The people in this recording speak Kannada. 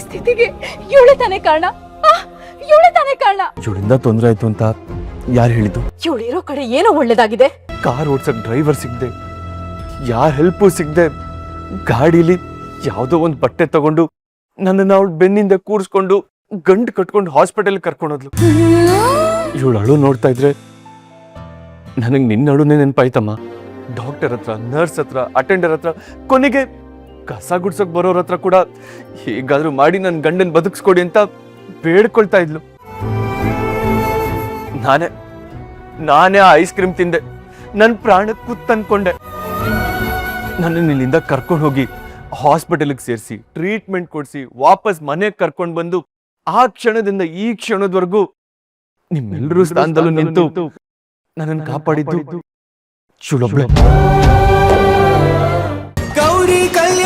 ಸ್ಥಿತಿಗೆ ಇವಳೆ ತಾನೇ ಕಾರಣ. ಇವಳೆ ತಾನೇ ಕಾರಣ. ಇವಳಿಂದ ತೊಂದರೆ ಆಯ್ತು ಅಂತ ಯಾರು ಹೇಳಿದ್ದು? ಇವಳಿರೋ ಕಡೆ ಏನೋ ಒಳ್ಳೇದಾಗಿದೆ. ಕಾರ್ ಓಡ್ಸಕ್ ಡ್ರೈವರ್ ಸಿಗದೆ, ಯಾರ ಹೆಲ್ಪು ಸಿಗದೆ, ಗಾಡಿಲಿ ಯಾವುದೋ ಒಂದು ಬಟ್ಟೆ ತಗೊಂಡು ನನ್ನನ್ನು ಅವಳು ಬೆನ್ನಿಂದ ಕೂರಿಸ್ಕೊಂಡು ಗಂಟು ಕಟ್ಕೊಂಡು ಹಾಸ್ಪಿಟಲ್ ಕರ್ಕೊಂಡೋದ್ಲು. ಇವಳು ಅಳು ನೋಡ್ತಾ ಇದ್ರೆ ನನಗೆ ನಿನ್ನ ಅಳುನೇ ನೆನಪಾಯ್ತಮ್ಮ. ಡಾಕ್ಟರ್ ಹತ್ರ, ನರ್ಸ್ ಹತ್ರ, ಅಟೆಂಡರ್ ಹತ್ರ, ಕೊನೆಗೆ ಕಸ ಗುಡ್ಸಕ್ ಬರೋರ ಹತ್ರ ಕೂಡ ಹೇಗಾದ್ರೂ ಮಾಡಿ ನನ್ನ ಗಂಡನ್ ಬದುಕಿಸ್ಕೊಡಿ ಅಂತ ಬೇಡ್ಕೊಳ್ತಾ ಇದ್ಲು. ನಾನೇ ಆ ಐಸ್ ಕ್ರೀಮ್ ತಿಂದೆ, ನನ್ನ ಪ್ರಾಣ ಕುತ್ತನ್ಕೊಂಡೆ. ನನ್ನ ಇಲ್ಲಿಂದ ಕರ್ಕೊಂಡು ಹೋಗಿ ಹಾಸ್ಪಿಟಲ್ಗೆ ಸೇರಿಸಿ ಟ್ರೀಟ್ಮೆಂಟ್ ಕೊಡಿಸಿ ವಾಪಸ್ ಮನೆಗೆ ಕರ್ಕೊಂಡು ಬಂದು ಆ ಕ್ಷಣದಿಂದ ಈ ಕ್ಷಣದವರೆಗೂ ನಿಮ್ಮೆಲ್ಲರೂ ಸ್ಥಾನದಲ್ಲೂ ನಿಂತು ನನ್ನನ್ನು ಕಾಪಾಡಿದ್ದು ಚುಳೊಬ್ಳೆ. ಗೌರಿ ಕಲ್ಯಾಣ